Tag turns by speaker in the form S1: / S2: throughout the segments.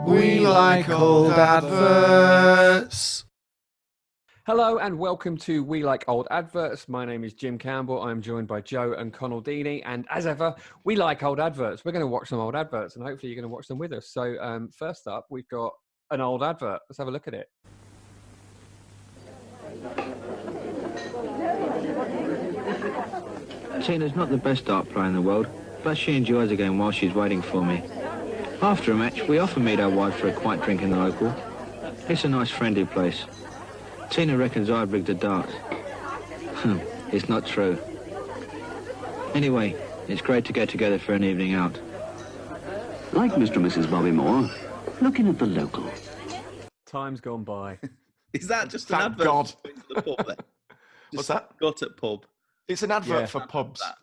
S1: We like old adverts.
S2: Hello and welcome to We Like Old Adverts. My name is Jim Campbell. I'm joined by Joe and Connell Deeney. And as ever, we like old adverts. We're going to watch some old adverts and hopefully you're going to watch them with us. So first up, we've got an old advert. Let's have a look at it.
S3: Tina's not the best dart player in the world, but she enjoys the game while she's waiting for me. After a match, we often meet our wives for a quiet drink in the local. It's a nice friendly place. Tina reckons I've rigged the darts. It's not true. Anyway, it's great to get together for an evening out.
S4: Like Mr. and Mrs. Bobby Moore, looking at the local.
S2: Time's gone by.
S1: Is that just
S5: Thank
S1: an advert?
S5: God.
S1: The pub, then?
S5: What's that?
S1: Got at pub.
S5: It's an advert
S2: Yeah.
S5: for pubs.
S1: That.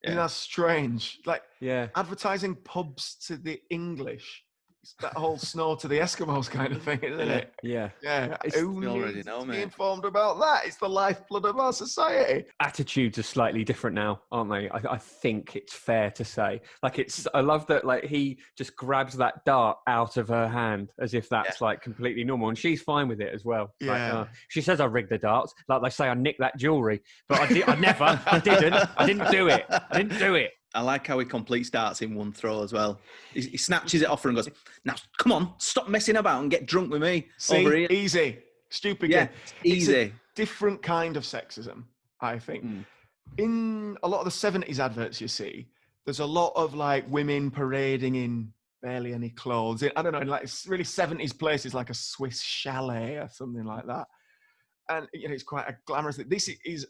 S5: Yeah. That's strange. Like
S2: Yeah.
S5: advertising pubs to the English. It's that whole snow to the Eskimos kind of thing, isn't it?
S2: Yeah.
S5: Yeah.
S2: It's-
S5: Who
S1: We already
S5: needs
S1: know,
S5: to be
S1: mate.
S5: informed about that? It's the lifeblood of our society.
S2: Attitudes are slightly different now, aren't they? I think it's fair to say. Like I love that. Like he just grabs that dart out of her hand as if that's like completely normal, and she's fine with it as well.
S5: Yeah.
S2: Like, she says I rigged the darts, like they say I nicked that jewelry, but I didn't do it.
S1: I like how he completes darts in one throw as well. He snatches it off her and goes, "Now, come on, stop messing about and get drunk with me
S5: See,
S1: over here."
S5: easy. Stupid
S1: Yeah,
S5: game.
S1: it's
S5: It's
S1: easy.
S5: a different kind of sexism, I think. In a lot of the 70s adverts you see, there's a lot of like women parading in barely any clothes. I don't know, in like really 70s places like a Swiss chalet or something like that. And you know, it's quite a glamorous thing. This is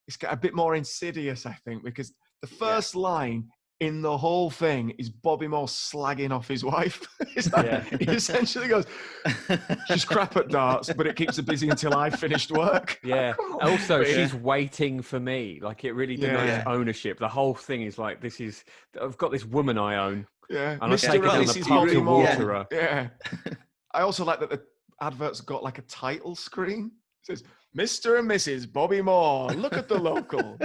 S5: it's got a bit more insidious, I think, because the first line in the whole thing is Bobby Moore slagging off his wife. It's like, He essentially goes, "She's crap at darts, but it keeps her busy until I've finished work."
S2: Yeah.
S5: Come on.
S2: Also,
S5: But
S2: she's waiting for me. Like it really denotes
S5: Yeah.
S2: ownership. The whole thing is like, I've got this woman I own,
S5: Yeah,
S2: and I take her down
S5: and
S2: the
S5: Mrs.
S2: pub
S5: Bobby
S2: to
S5: Moore.
S2: water her.
S5: Yeah. I also like that the advert's got like a title screen. It says, "Mr. and Mrs. Bobby Moore, look at the local."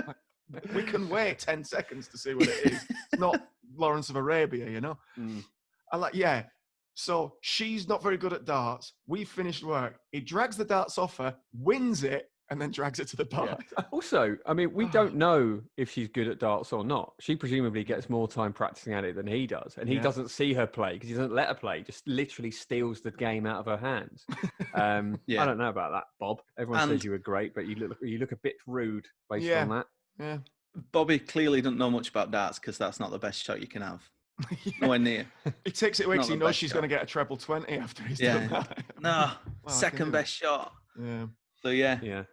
S5: We can wait 10 seconds to see what it is. It's not Lawrence of Arabia, you know? I like, yeah. So she's not very good at darts. We've finished work. He drags the darts off her, wins it, and then drags it to the bar.
S2: Also, I mean, we don't know if she's good at darts or not. She presumably gets more time practicing at it than he does, and he doesn't see her play because he doesn't let her play. Just literally steals the game out of her hands. I don't know about that, Bob. Everyone says you were great, but you look a bit rude based on that.
S5: Yeah.
S1: Bobby clearly doesn't know much about darts because that's not the best shot you can have. Nowhere near.
S5: He takes it away because
S1: Not
S5: he
S1: the
S5: knows
S1: best
S5: she's
S1: shot.
S5: going to get a treble 20 after he's done that.
S1: No,
S5: I
S1: second
S5: can do
S1: best shot.
S5: Yeah.
S1: So yeah.
S2: Yeah.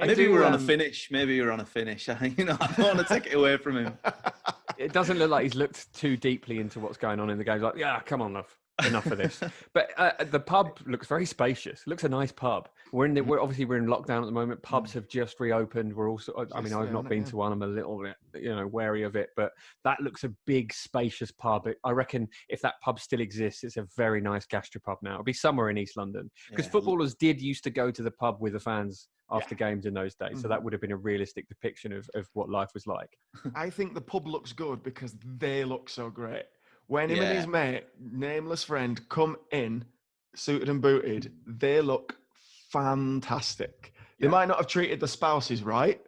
S1: Maybe we're on a finish. I don't want to take it away from him.
S2: It doesn't look like he's looked too deeply into what's going on in the game. He's like, yeah, come on, love. Enough of this. But the pub looks very spacious. It looks a nice pub. We're in lockdown at the moment. Pubs have just reopened. We're also, I mean, I've not been to one. I'm a little bit, wary of it. But that looks a big, spacious pub. I reckon if that pub still exists, it's a very nice gastropub now. It'll be somewhere in East London because footballers used to go to the pub with the fans after games in those days. So that would have been a realistic depiction of what life was like.
S5: I think the pub looks good because they look so great. When him and his mate, nameless friend, come in, suited and booted, they look fantastic. They might not have treated the spouses right,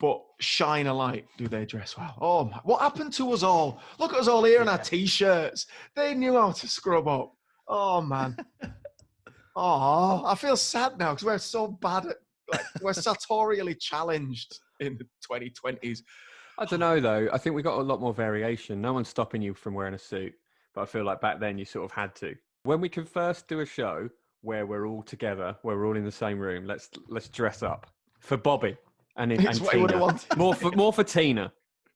S5: but shine a light, do they dress well? Oh, my, what happened to us all? Look at us all here in our T-shirts. They knew how to scrub up. Oh, man. Oh, I feel sad now because we're so bad at, we're sartorially challenged in the 2020s.
S2: I don't know, though. I think we got a lot more variation. No one's stopping you from wearing a suit, but I feel like back then you sort of had to. When we can first do a show where we're all together, where we're all in the same room, let's dress up for Bobby and Tina. More for Tina.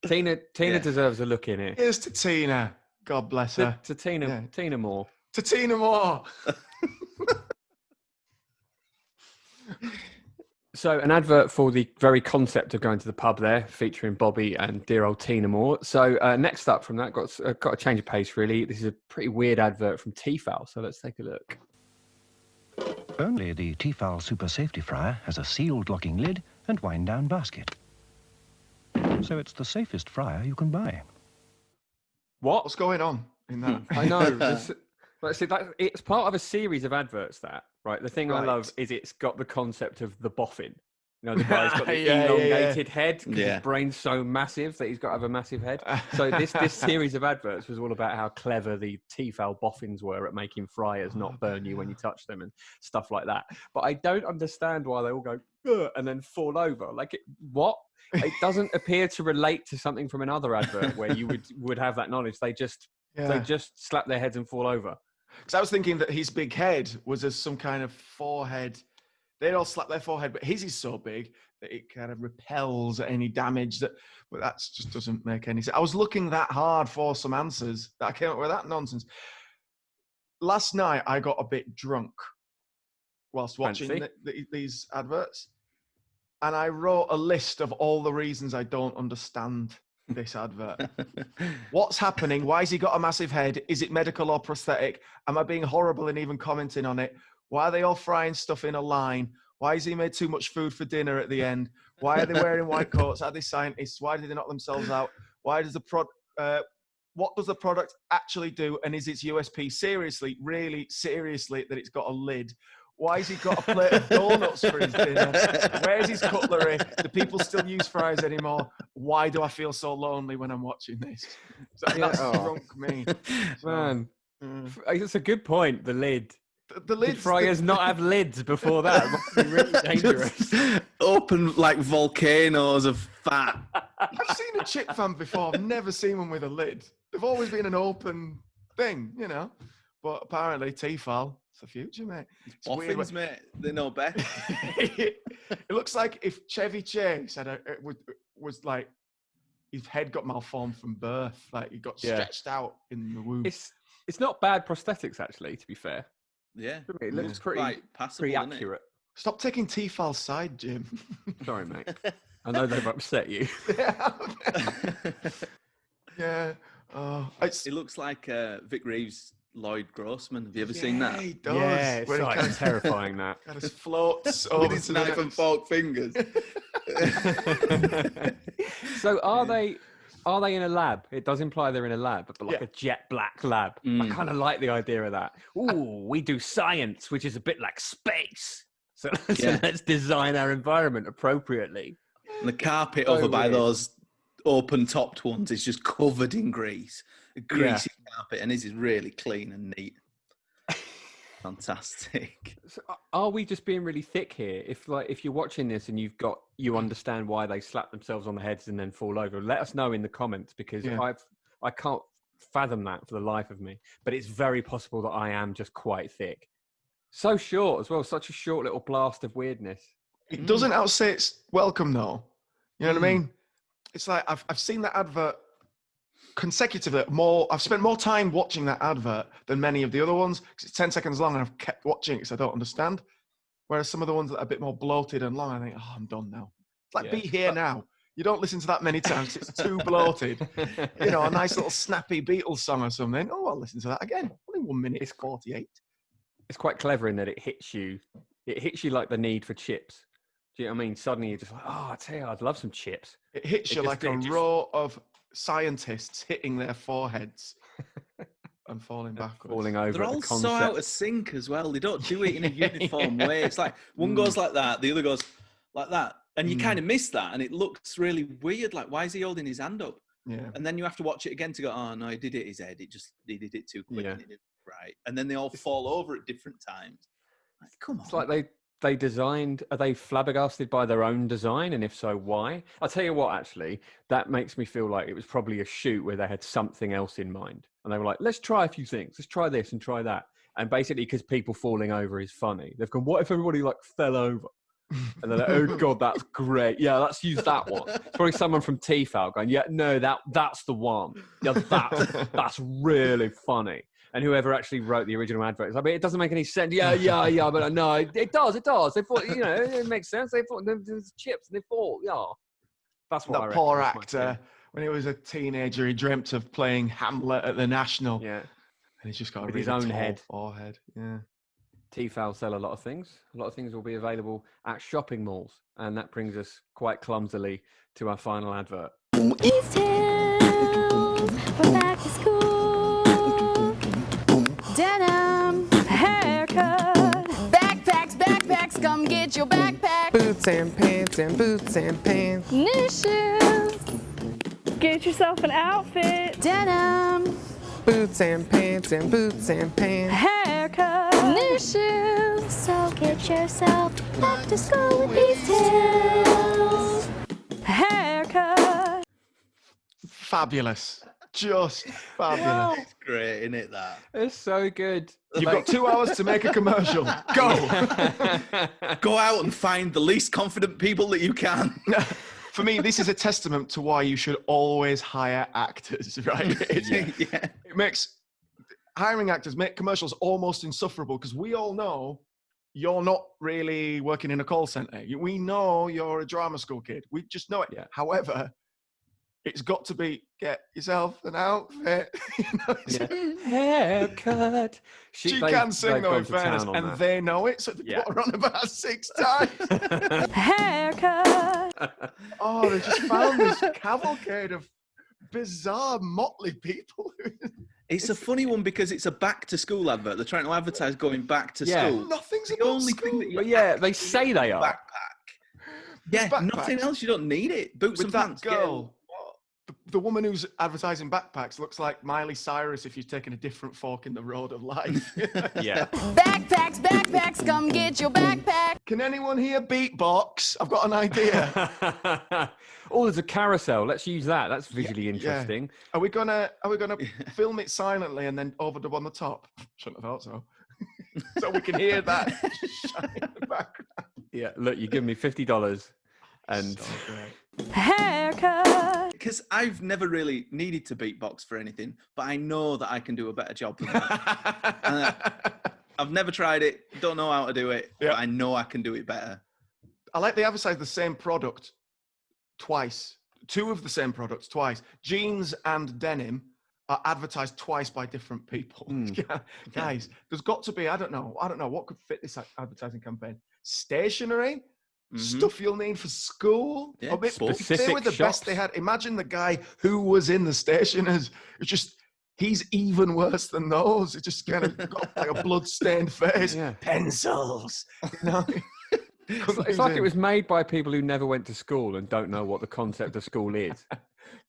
S2: Tina deserves a look in it.
S5: Here's to Tina. God bless her.
S2: To Tina,
S5: Yeah.
S2: Tina Moore.
S5: To Tina Moore.
S2: So an advert for the very concept of going to the pub there, featuring Bobby and dear old Tina Moore. So next up from that, got a change of pace, really. This is a pretty weird advert from Tfal, so let's take a look.
S6: Only the Tfal Super Safety Fryer has a sealed locking lid and wind-down basket. So it's the safest fryer you can buy.
S5: What's going on? in that.
S2: I know. Let's see, it's part of a series of adverts. That right. The thing I love is it's got the concept of the boffin. You know, the guy's got the elongated head because his brain's so massive that he's got to have a massive head. So this series of adverts was all about how clever the Tfal boffins were at making fryers not burn you when you touch them and stuff like that. But I don't understand why they all go "Ugh," and then fall over. Like, what? It doesn't appear to relate to something from another advert where you would have that knowledge. They just slap their heads and fall over.
S5: Because I was thinking that his big head was as some kind of forehead. They'd all slap their forehead, but his is so big that it kind of repels any damage. But that just doesn't make any sense. I was looking that hard for some answers that I came up with that nonsense. Last night, I got a bit drunk whilst watching these adverts. And I wrote a list of all the reasons I don't understand this advert. What's happening? Why has he got a massive head? Is it medical or prosthetic? Am I being horrible and even commenting on it? Why are they all frying stuff in a line? Why has he made too much food for dinner at the end? Why are they wearing white coats? Are they scientists? Why did they knock themselves out? Why does what does the product actually do? And is its USP seriously, really seriously, that it's got a lid? Why has he got a plate of donuts for his dinner? Where's his cutlery? Do people still use fries anymore? Why do I feel so lonely when I'm watching this? That's drunk me.
S2: Man, it's a good point, the lid.
S5: The lids.
S2: Did fryers not have lids before that? It must be really dangerous.
S1: Open like volcanoes of fat.
S5: I've seen a chip fan before. I've never seen one with a lid. They've always been an open thing, you know. But apparently, Tfal, it's the future, mate. It's
S1: boffins, mate. They know best.
S5: It looks like if Chevy Chase was like his head got malformed from birth, like he got stretched out in the womb.
S2: It's not bad prosthetics, actually. To be fair.
S1: Yeah,
S2: it looks pretty
S1: passable,
S2: pretty accurate.
S5: Stop taking Tfal's side, Jim.
S2: Sorry, mate. I know they've upset you.
S5: Yeah.
S1: It looks like Vic Reeves' Lloyd Grossman. Have you ever seen that?
S5: He does.
S2: Yeah, it's terrifying that.
S5: Kind of floats
S1: with
S5: over
S1: his knife and fork fingers.
S2: So are they in a lab? It does imply they're in a lab, but like a jet black lab. I kind of like the idea of that. Ooh, we do science, which is a bit like space. So let's design our environment appropriately.
S1: And the carpet over by those open-topped ones is just covered in grease. A greasy carpet, and this is really clean and neat. Fantastic.
S2: So are we just being really thick here? If you're watching this and you understand why they slap themselves on the heads and then fall over, let us know in the comments, because I can't fathom that for the life of me. But it's very possible that I am just quite thick. So short as well, such a short little blast of weirdness.
S5: It doesn't outstay its welcome, though. You know what I mean? It's like I've seen that advert consecutively. I've spent more time watching that advert than many of the other ones, because it's 10 seconds long and I've kept watching it because I don't understand. Whereas some of the ones that are a bit more bloated and long, I think, I'm done now. It's like Be Here Now. You don't listen to that many times. It's too bloated. You know, a nice little snappy Beatles song or something. Oh, I'll listen to that again. Only 1 minute. It's 48.
S2: It's quite clever in that it hits you. It hits you like the need for chips. Do you know what I mean? Suddenly you're just like, I tell you, I'd love some chips.
S5: It hits you like a row of scientists hitting their foreheads and falling backwards.
S2: Falling over.
S1: They're all so out of sync as well. They don't do it in a uniform way. It's like one goes like that, the other goes like that. And you kind of miss that. And it looks really weird. Like, why is he holding his hand up?
S5: Yeah.
S1: And then you have to watch it again to go, oh, no, he did it his head. He did it too quick. And it didn't right. And then they all fall over at different times. Like, come on.
S2: It's like are they flabbergasted by their own design? And if so, why? I'll tell you what, actually, that makes me feel like it was probably a shoot where they had something else in mind. And they were like, let's try a few things. Let's try this and try that. And basically, because people falling over is funny, they've gone, what if everybody like fell over? And they're like, oh God, that's great. Yeah, let's use that one. It's probably someone from Tfal going, yeah, no, that's the one. Yeah, that's really funny. And whoever actually wrote the original advert, I mean, it doesn't make any sense. Yeah, but no, it does. They thought, it makes sense. They thought there's chips and they fall. Yeah, that's what I reckon.
S5: That poor actor, when he was a teenager, he dreamt of playing Hamlet at the National.
S2: Yeah,
S5: and he's just got
S2: with
S5: a really
S2: his own
S5: tall
S2: head.
S5: Forehead. Yeah.
S2: Tfal sell a lot of things. A lot of things will be available at shopping malls, and that brings us quite clumsily to our final advert.
S7: These tales for back to school. Boots and pants and boots and pants.
S8: New shoes. Get yourself an outfit. Denim.
S7: Boots and pants and boots and pants.
S8: Haircut. New shoes. So get yourself back to school with these tips. Haircut.
S5: Fabulous. Just fabulous.
S1: It's great, isn't it, that?
S2: It's so good.
S5: You've got 2 hours to make a commercial. Go.
S1: Go out and find the least confident people that you can.
S5: For me, this is a testament to why you should always hire actors, right? It makes hiring actors make commercials almost insufferable because we all know you're not really working in a call center. We know you're a drama school kid. We just know it.
S2: Yeah.
S5: However, it's got to be get yourself an outfit.
S2: Haircut.
S5: She can sing though, in fairness, and they know it, so they put her on about 6 times.
S8: Haircut.
S5: Oh, they just found this cavalcade of bizarre, motley people.
S1: It's a funny one because it's a back to school advert. They're trying to advertise going back to school.
S5: Nothing's
S1: The
S5: about
S1: only
S5: school.
S1: thing that you
S2: But yeah, they say they are.
S1: backpack. Yeah,
S5: Backpacks.
S1: nothing else. You don't need it. Boots
S5: With
S1: and
S5: that
S1: pants.
S5: girl, the woman who's advertising backpacks looks like Miley Cyrus if you've taken a different fork in the road of life.
S2: Yeah.
S8: Backpacks, backpacks, come get your backpack.
S5: Can anyone here beatbox? I've got an idea.
S2: Oh, there's a carousel. Let's use that. That's visually interesting.
S5: Are we gonna film it silently and then overdub on the top? Shouldn't have thought so. So we can hear that shine in the background.
S2: Yeah. Look, you give me $50 and
S5: So great.
S8: Haircut.
S1: Because I've never really needed to beatbox for anything, but I know that I can do a better job than that. I've never tried it, don't know how to do it, but I know I can do it better.
S5: I like they advertise the same product twice. 2 of the same products twice. Jeans and denim are advertised twice by different people. Guys, there's got to be, I don't know what could fit this advertising campaign. Stationery, stuff you'll need for school.
S1: Yeah,
S5: They
S2: specific
S5: were the best they
S2: shops.
S5: had. Imagine the guy who was in the stationers. It's just, he's even worse than those. It just kind of got like a blood-stained face.
S2: Yeah.
S5: Pencils. You know?
S2: it's like it was made by people who never went to school and don't know what the concept of school is.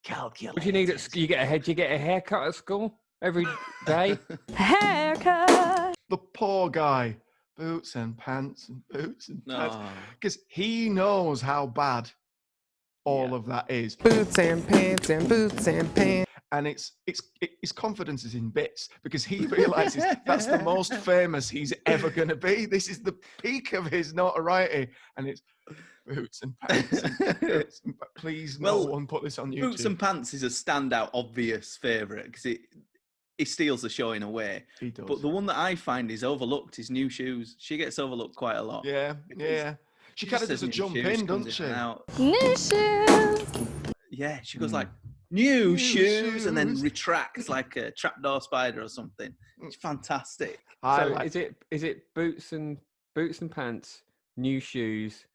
S5: Calculate.
S2: What do you need at school? You get a haircut at school every day?
S8: Haircut.
S5: The poor guy. Boots and pants and boots and pants. Because he knows how bad all of that is.
S7: Boots and pants and boots and pants.
S5: And his confidence is in bits because he realizes that's the most famous he's ever going to be. This is the peak of his notoriety. And it's boots and pants. And boots and please, no one put this on YouTube.
S1: Boots and pants is a standout, obvious favourite because he steals the show in a way.
S5: He does.
S1: But the one that I find is overlooked is new shoes. She gets overlooked quite a lot.
S5: Yeah. She kind of does a jump in, doesn't she?
S8: New shoes.
S1: Yeah, she goes like, new shoes, and then retracts like a trapdoor spider or something. It's fantastic.
S2: So is it boots and pants, new shoes,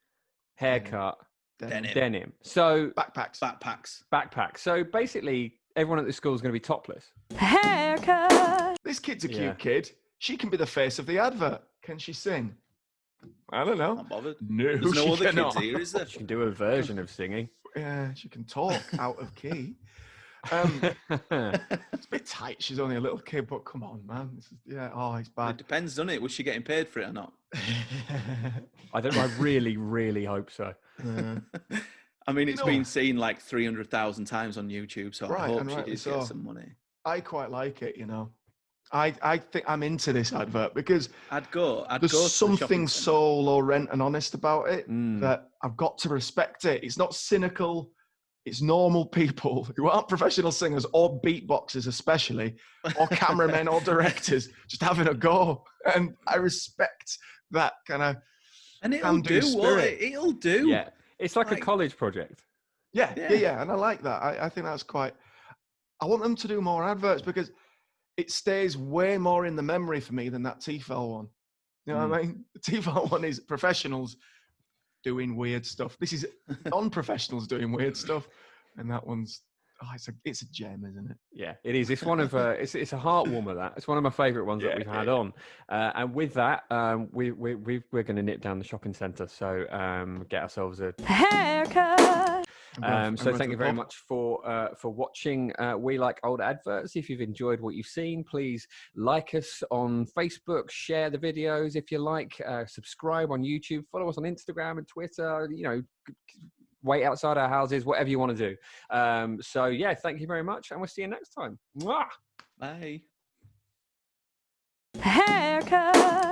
S2: haircut, denim. So
S1: backpacks.
S2: So basically, everyone at this school is going to be topless.
S8: Haircut.
S5: This kid's a cute kid. She can be the face of the advert. Can she sing? I don't know.
S1: Not bothered.
S5: No,
S1: There's no
S5: she
S1: other
S5: cannot.
S1: kids here, is there?
S2: She can do a version of singing.
S5: Yeah, she can talk out of key. It's a bit tight. She's only a little kid, but come on, man. It's bad.
S1: It depends, doesn't it? Was she getting paid for it or not?
S2: I don't know. I really, really hope so.
S1: I mean, it's been seen like 300,000 times on YouTube, so I hope she did
S5: so.
S1: get some money.
S5: I quite like it, I think I'm into this advert because there's something so low rent and honest about it that I've got to respect it. It's not cynical. It's normal people who aren't professional singers or beatboxers especially, or cameramen or directors just having a go. And I respect that kind of spirit.
S1: It'll do.
S2: Yeah. It's like a college project.
S5: Yeah. And I like that. I think that's quite... I want them to do more adverts because it stays way more in the memory for me than that Tfal one. You know what I mean? The Tfal one is professionals doing weird stuff. This is non-professionals doing weird stuff. And that one's Oh, it's a gem, isn't it?
S2: Yeah, it is. It's one of it's a heart warmer. That it's one of my favourite ones that we've had on. And with that, we're going to nip down the shopping centre. So get ourselves a
S8: haircut.
S2: so thank you very much for watching We Like Old Adverts. If you've enjoyed what you've seen, please like us on Facebook, share the videos if you like, subscribe on YouTube, follow us on Instagram and Twitter, you know, wait outside our houses, whatever you want to do. So yeah, thank you very much, and we'll see you next time. Mwah!
S1: Bye.
S8: Haircut.